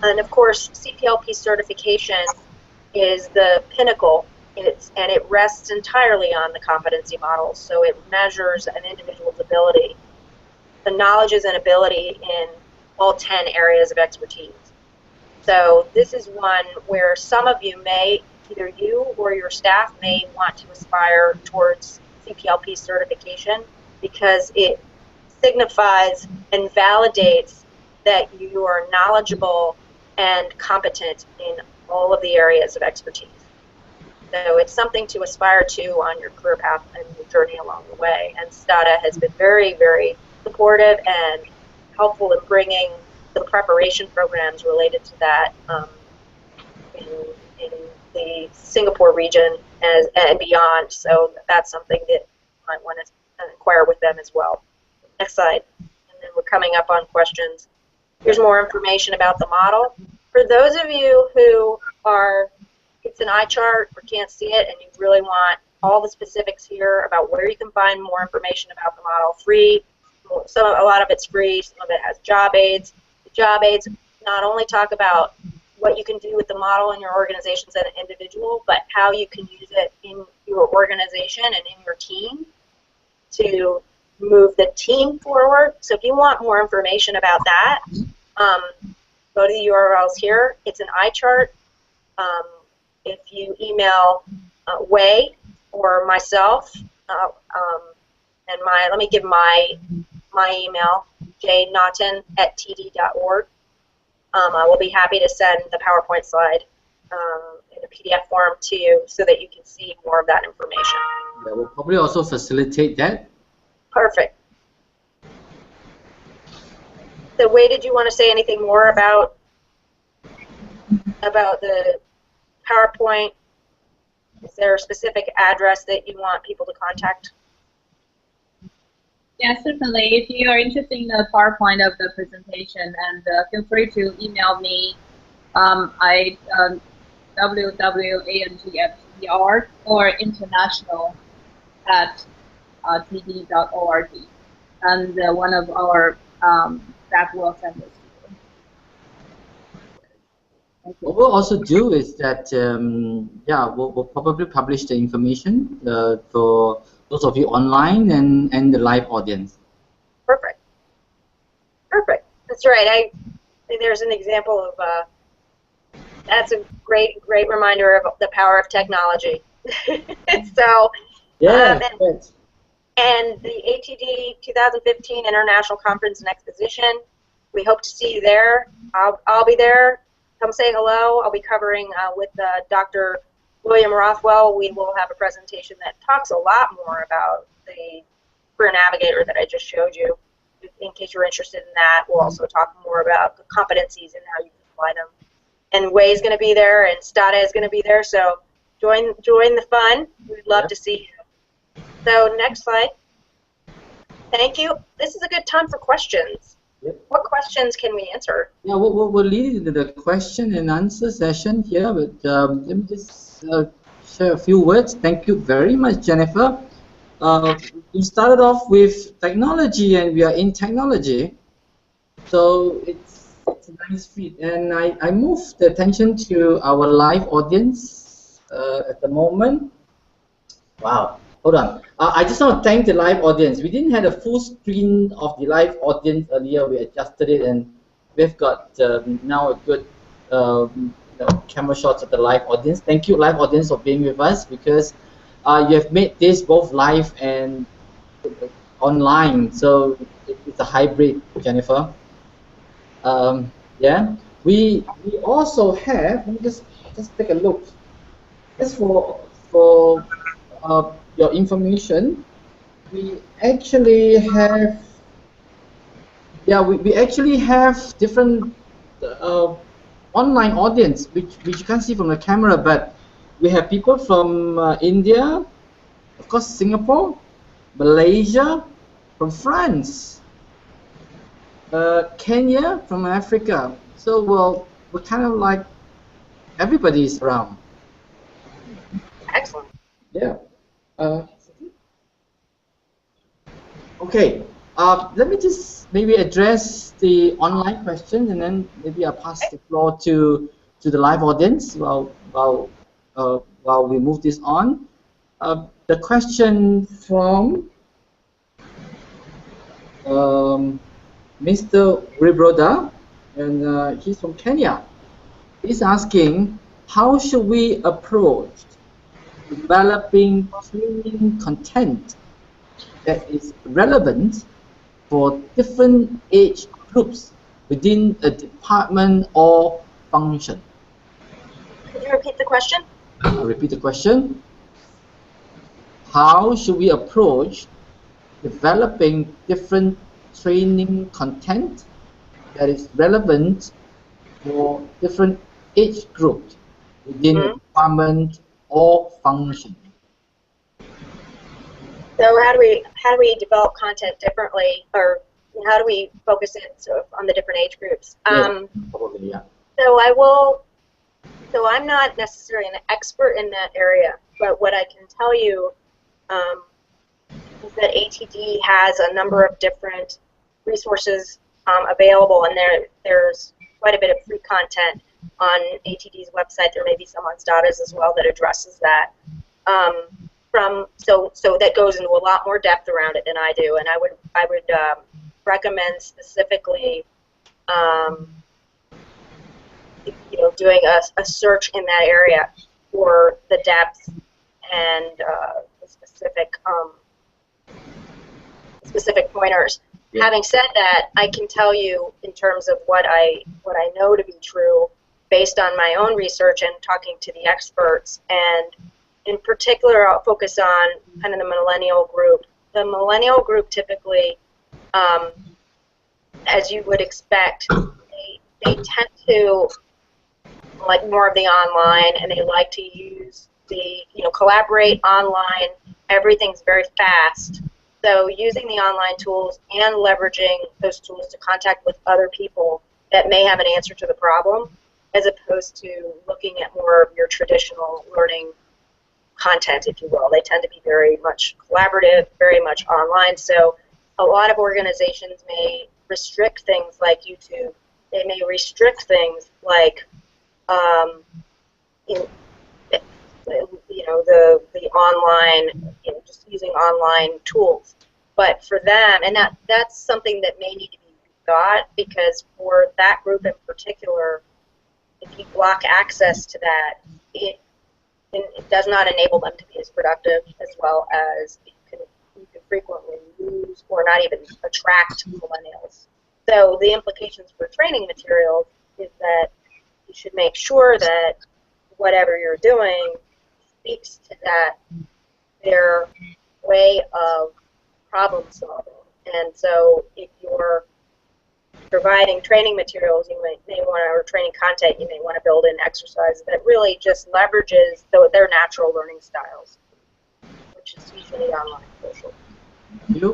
S3: And of course, CPLP certification is the pinnacle, and it rests entirely on the competency model. So it measures an individual's ability, the knowledges and ability in all 10 areas of expertise. So this is one where some of you may, either you or your staff may want to aspire towards CPLP certification, because it signifies and validates that you are knowledgeable and competent in all of the areas of expertise. So it's something to aspire to on your career path and your journey along the way. And STADA has been very, very supportive and helpful in bringing the preparation programs related to that in the Singapore region and beyond. So that's something that you might want to inquire with them as well. Next slide. And then we're coming up on questions. Here's more information about the model. For those of you who it's an eye chart or can't see it, and you really want all the specifics here about where you can find more information about the model, free. A lot of it's free, some of it has job aids. The job aids not only talk about what you can do with the model in your organization as an individual, but how you can use it in your organization and in your team to move the team forward. So if you want more information about that, go to the URLs here. It's an eye chart. If you email Wei or myself, and let me give my email, jnaughton@td.org. I will be happy to send the PowerPoint slide in a PDF form to you so that you can see more of that information.
S1: Yeah, we'll probably also facilitate that.
S3: Perfect. So, Wei, did you want to say anything more about the PowerPoint? Is there a specific address that you want people to contact?
S2: Yeah, certainly. If you are interested in the PowerPoint of the presentation, and feel free to email me www.antfdr or international@td.org, and one of our staff will send this to you.
S1: What we'll also do is that, we'll probably publish the information for those of you online and the live audience.
S3: Perfect. Perfect. That's right. There's an example of that's a great reminder of the power of technology. So
S1: yeah.
S3: And the ATD 2015 International Conference and Exposition. We hope to see you there. I'll be there. Come say hello. I'll be covering with Dr. William Rothwell. We will have a presentation that talks a lot more about the Career Navigator that I just showed you. In case you're interested in that, we'll also talk more about the competencies and how you can apply them. And Wei is going to be there, and STADA is going to be there. So join the fun. We'd love to see you. So next slide. Thank you. This is a good time for questions. Yep. What questions can we answer?
S1: Yeah, we'll lead into the question and answer session here, but let me just share a few words. Thank you very much, Jennifer. We started off with technology, and we are in technology, so it's It's a nice feed. And I moved the attention to our live audience at the moment. Wow. Hold on. I just want to thank the live audience. We didn't have a full screen of the live audience earlier. We adjusted it, and we've got now a good camera shots of the live audience. Thank you, live audience, for being with us, because you have made this both live and online. So it's a hybrid, Jennifer. Yeah. We also have. Let me just take a look. Just for your information, we actually have, we actually have different online audience, which you can't see from the camera, but we have people from India, of course, Singapore, Malaysia, from France, Kenya, from Africa. So we're kind of like everybody's around.
S3: Excellent.
S1: Yeah. Okay. Let me just maybe address the online questions, and then maybe I'll pass the floor to the live audience while we move this on. The question from Mr. Ribroda, and he's from Kenya. He's asking, how should we approach developing training content that is relevant for different age groups within a department or function?
S3: Could you repeat the question?
S1: I'll repeat the question. How should we approach developing different training content that is relevant for different age groups within a department or function?
S3: So how do we develop content differently, or how do we focus it sort of on the different age groups?
S1: Yes, probably, yeah.
S3: So I'm not necessarily an expert in that area, but what I can tell you is that ATD has a number of different resources available, and there's quite a bit of free content on ATD's website. There may be some on STADA's as well that addresses that. So that goes into a lot more depth around it than I do, and I would recommend specifically doing a search in that area for the depth and the specific pointers. Yeah. Having said that, I can tell you in terms of what I know to be true based on my own research and talking to the experts, and in particular, I'll focus on kind of the millennial group. The millennial group typically, as you would expect, they tend to like more of the online, and they like to use collaborate online. Everything's very fast. So using the online tools and leveraging those tools to contact with other people that may have an answer to the problem, as opposed to looking at more of your traditional learning content, if you will. They tend to be very much collaborative, very much online. So a lot of organizations may restrict things like YouTube. They may restrict things like the online, just using online tools. But for them, and that's something that may need to be got, because for that group in particular, if you block access to that, it does not enable them to be as productive, as well as you can frequently lose or not even attract millennials. So the implications for training materials is that you should make sure that whatever you're doing speaks to their way of problem solving. And so if you're providing training materials, you may want to, or training content, you may want to build in exercise that really just leverages their natural learning styles, which is usually online social.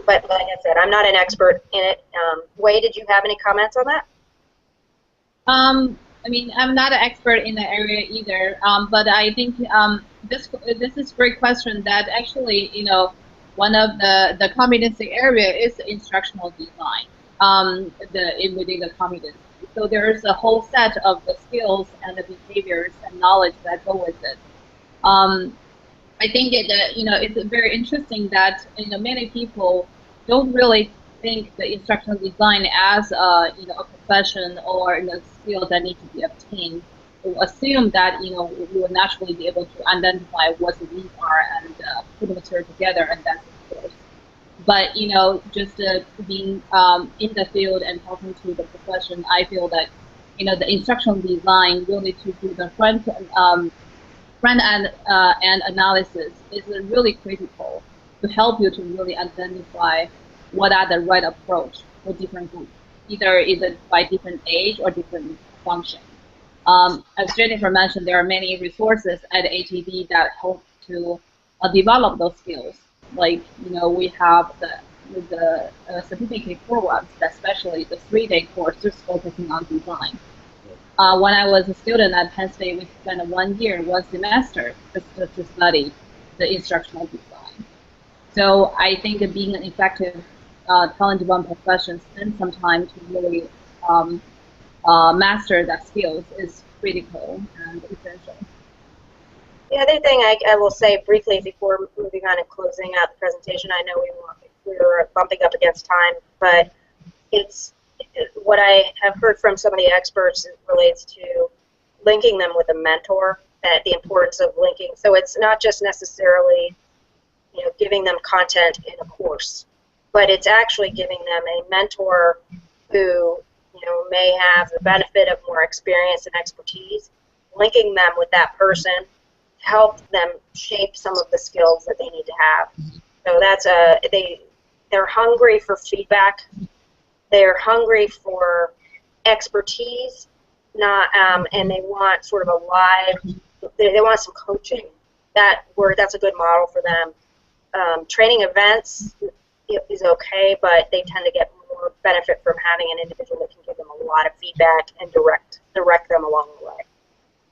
S3: But like I said, I'm not an expert in it. Wei, did you have any comments on that?
S2: I mean, I'm not an expert in the area either, but I think this is a great question. That actually, one of the competency area is instructional design. Within the competency. So there's a whole set of the skills and the behaviors and knowledge that go with it. I think it's very interesting that many people don't really think the instructional design as a profession or a skill that need to be obtained. We assume that we will naturally be able to identify what the needs are and put the material together, and that's the course. But just being in the field and talking to the profession, I feel that the instructional design really to do the front end and analysis is really critical to help you to really identify what are the right approach for different groups, either by different age or different function. As Jennifer mentioned, there are many resources at ATD that help to develop those skills. Like we have the certificate programs, especially the 3-day course just focusing on design. When I was a student at Penn State, we spent 1 year, 1 semester to study the instructional design. So I think that being an effective talent development profession, spend some time to really master that skills is critical and essential.
S3: The other thing I will say briefly before moving on and closing out the presentation, I know we're bumping up against time, but it's what I have heard from some of the experts relates to linking them with a mentor, that the importance of linking. So it's not just necessarily giving them content in a course, but it's actually giving them a mentor who may have the benefit of more experience and expertise, linking them with that person to help them shape some of the skills that they need to have. So that's they're hungry for feedback. They're hungry for expertise, and they want sort of a live. They want some coaching. That's a good model for them. Training events is okay, but they tend to get more benefit from having an individual that can give them a lot of feedback and direct them along the way.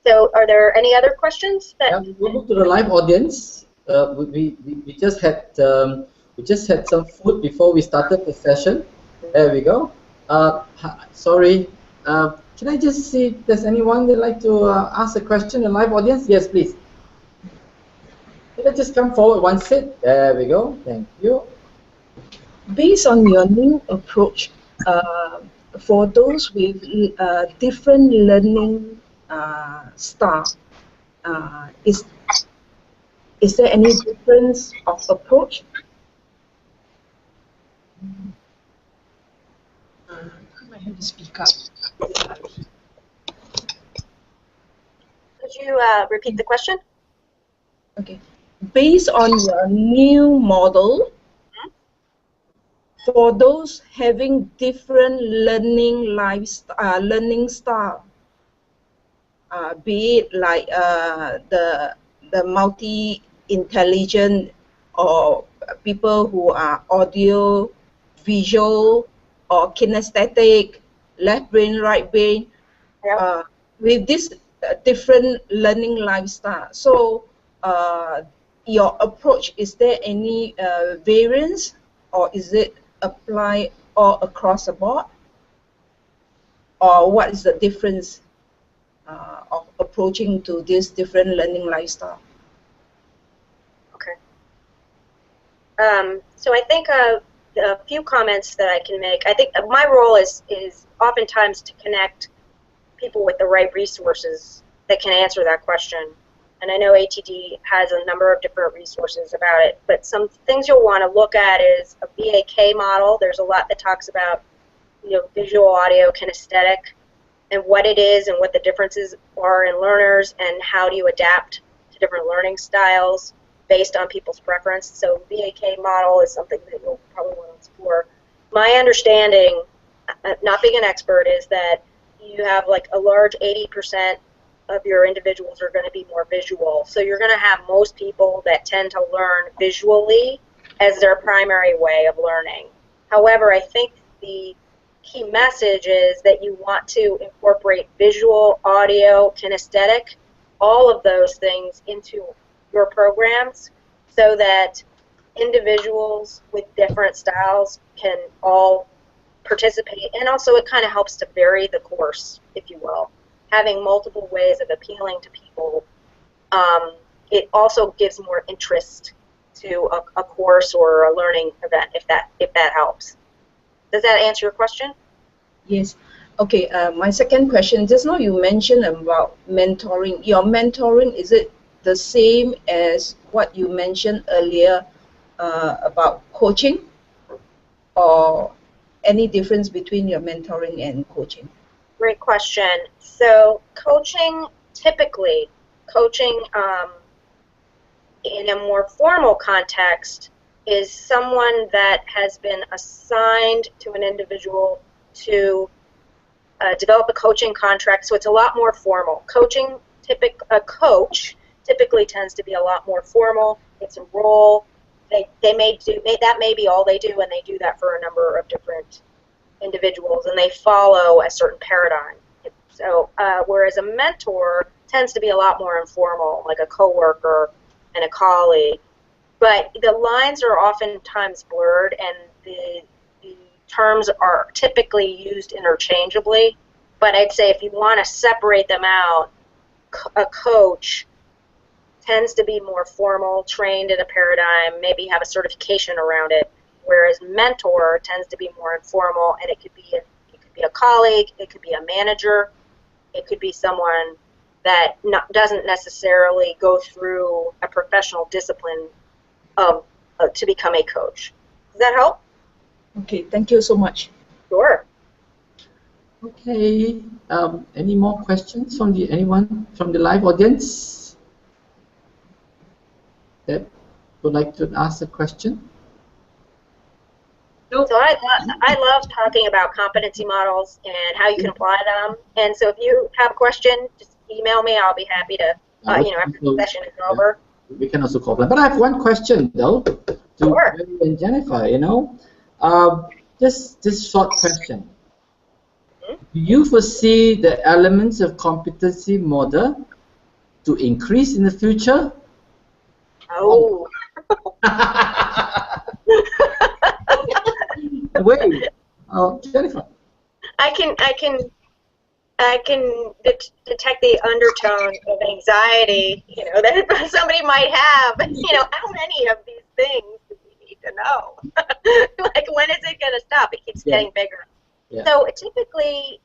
S3: So, are there any other questions?
S1: We'll move to the live audience. We just had some food before we started the session. There we go. Sorry. Can I just see if there's anyone that'd like to ask a question in live audience? Yes, please. Can I just come forward one sit? There we go. Thank you.
S4: Based on your new approach, for those with different learning style, is there any difference of approach? I have to speak up.
S3: Could you repeat the question?
S4: Okay. Based on your new model, for those having different learning style, be it like the multi-intelligent, or people who are audio, visual, or kinesthetic, left brain, right brain, with this different learning lifestyle. So your approach, is there any variance, or is it apply all across the board, or what is the difference of approaching to this different learning lifestyle?
S3: Okay. So I think a few comments that I can make. I think my role is oftentimes to connect people with the right resources that can answer that question. And I know ATD has a number of different resources about it, but some things you'll want to look at is a BAK model. There's a lot that talks about visual, audio, kinesthetic, and what it is and what the differences are in learners and how do you adapt to different learning styles based on people's preference. So BAK model is something that you'll probably want to explore. My understanding, not being an expert, is that you have like a large 80% of your individuals are going to be more visual. So you're going to have most people that tend to learn visually as their primary way of learning. However, I think the key message is that you want to incorporate visual, audio, kinesthetic, all of those things into your programs so that individuals with different styles can all participate, and also it kind of helps to vary the course, if you will. Having multiple ways of appealing to people, it also gives more interest to a course or a learning event, if that helps. Does that answer your question?
S4: Yes. Okay, my second question, just now you mentioned about mentoring. Your mentoring, is it the same as what you mentioned earlier about coaching, or any difference between your mentoring and coaching?
S3: Great question. So typically coaching in a more formal context is someone that has been assigned to an individual to develop a coaching contract, so it's a lot more formal. A coach typically tends to be a lot more formal. It's a role. That may be all they do, and they do that for a number of different individuals, and they follow a certain paradigm. So whereas a mentor tends to be a lot more informal, like a coworker and a colleague, but the lines are oftentimes blurred, and the terms are typically used interchangeably. But I'd say if you want to separate them out, a coach tends to be more formal, trained in a paradigm, maybe have a certification around it, whereas mentor tends to be more informal, and it could be a colleague, it could be a manager, it could be someone that doesn't necessarily go through a professional discipline to become a coach. Does that help?
S4: Okay, thank you so much.
S3: Sure.
S1: Okay. Any more questions from anyone from the live audience that would like to ask a question?
S3: So I love talking about competency models and how you can apply them. And so if you have a question, just email me. I'll be happy to, after the session is over.
S1: We can also call them. But I have one question, though, to
S3: Sure.
S1: Mary and Jennifer, just this short question. Do you foresee the elements of competency model to increase in the future?
S3: Oh.
S1: Wait, Jennifer.
S3: I can detect the undertone of anxiety, that somebody might have. How many of these things do we need to know? Like, when is it going to stop? It keeps getting bigger. Yeah. So typically,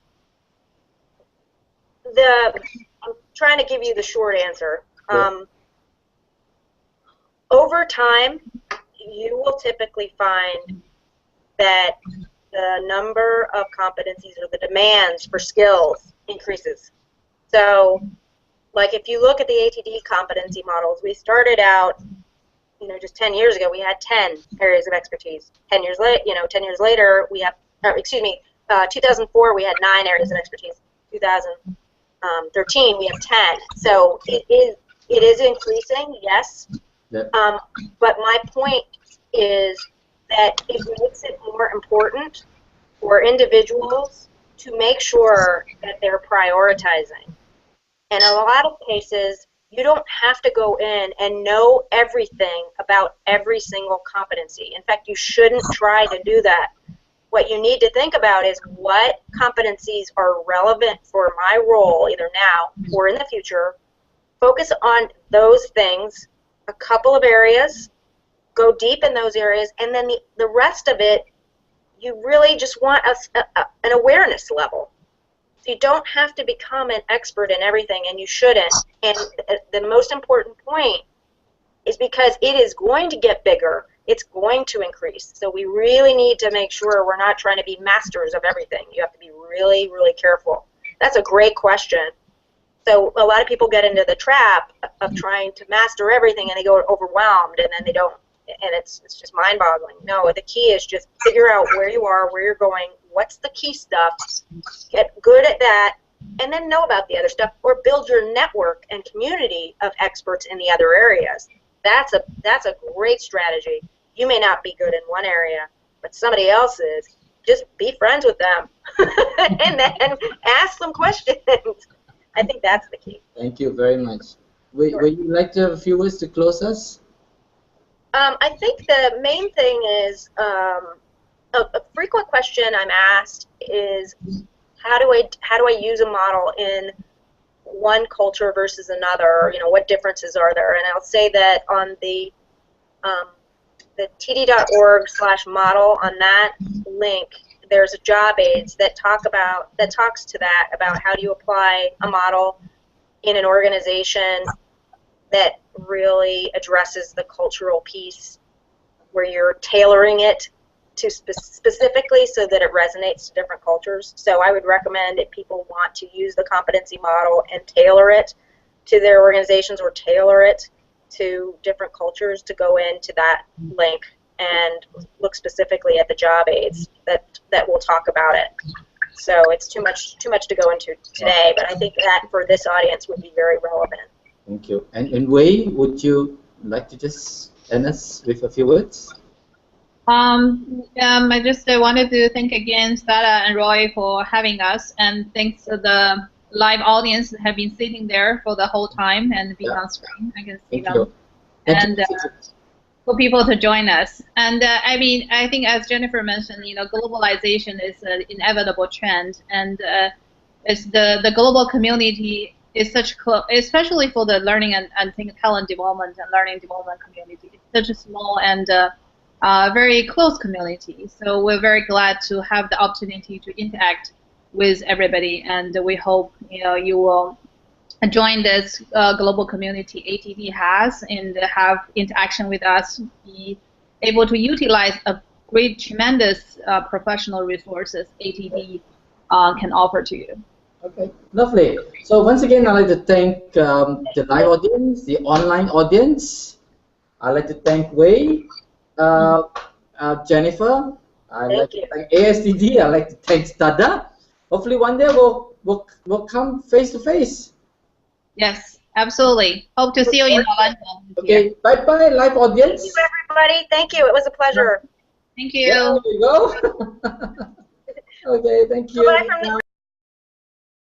S3: I'm trying to give you the short answer. Over time, you will typically find that the number of competencies or the demands for skills increases. So, like, if you look at the ATD competency models, we started out, just 10 years ago, we had 10 areas of expertise. 10 years later, we have, 2004, we had 9 areas of expertise. 2013, we have 10. So it is increasing, yes. Yep. But my point is that it makes it more important for individuals to make sure that they're prioritizing. And in a lot of cases, you don't have to go in and know everything about every single competency. In fact, you shouldn't try to do that. What you need to think about is what competencies are relevant for my role, either now or in the future. Focus on those things, a couple of areas, go deep in those areas, and then the rest of it, you really just want an awareness level. So you don't have to become an expert in everything, and you shouldn't. And the most important point is because it is going to get bigger, it's going to increase. So we really need to make sure we're not trying to be masters of everything. You have to be really, really careful. That's a great question. So a lot of people get into the trap of trying to master everything, and they go overwhelmed, and then they don't, and it's just mind-boggling. No, the key is just figure out where you are, where you're going, what's the key stuff, get good at that, and then know about the other stuff, or build your network and community of experts in the other areas. That's a great strategy. You may not be good in one area, but somebody else is. Just be friends with them and then ask some questions. I think that's the key.
S1: Thank you very much. Would you like to have a few words to close us?
S3: I think the main thing is a frequent question I'm asked is, how do I use a model in one culture versus another? You know, what differences are there? And I'll say that on the td.org/model, on that link, there's a job aids that talks to that, about how do you apply a model in an organization that really addresses the cultural piece, where you're tailoring it to specifically so that it resonates to different cultures. So I would recommend, if people want to use the competency model and tailor it to their organizations or tailor it to different cultures, to go into that link and look specifically at the job aids that will talk about it. So it's too much to go into today, but I think that for this audience would be very relevant.
S1: Thank you. And Wei, would you like to just end us with a few words?
S2: I just wanted to thank again STADA and Roy for having us, and thanks to the live audience that have been sitting there for the whole time and being on screen. I can see them. And for people to join us. And I mean, I think, as Jennifer mentioned, you know, globalization is an inevitable trend, and it's the global community is such especially for the learning and talent development and learning development community. It's such a small and very close community. So we're very glad to have the opportunity to interact with everybody, and we hope, you know, you will join this global community ATD has, and have interaction with us, be able to utilize a great, tremendous professional resources ATD can offer to you.
S1: Okay, lovely. So once again, I'd like to thank the live audience, the online audience. I'd like to thank Wei, Jennifer. I'd like to thank ASTD. I'd like to thank STADA. Hopefully one day we'll come face to face.
S2: Yes, absolutely. Hope to see you in Orlando.
S1: Okay, bye-bye, live audience.
S3: Thank you, everybody. Thank you. It was a pleasure.
S2: Thank you.
S1: Yeah, there you go. Okay, thank you.
S3: Bye from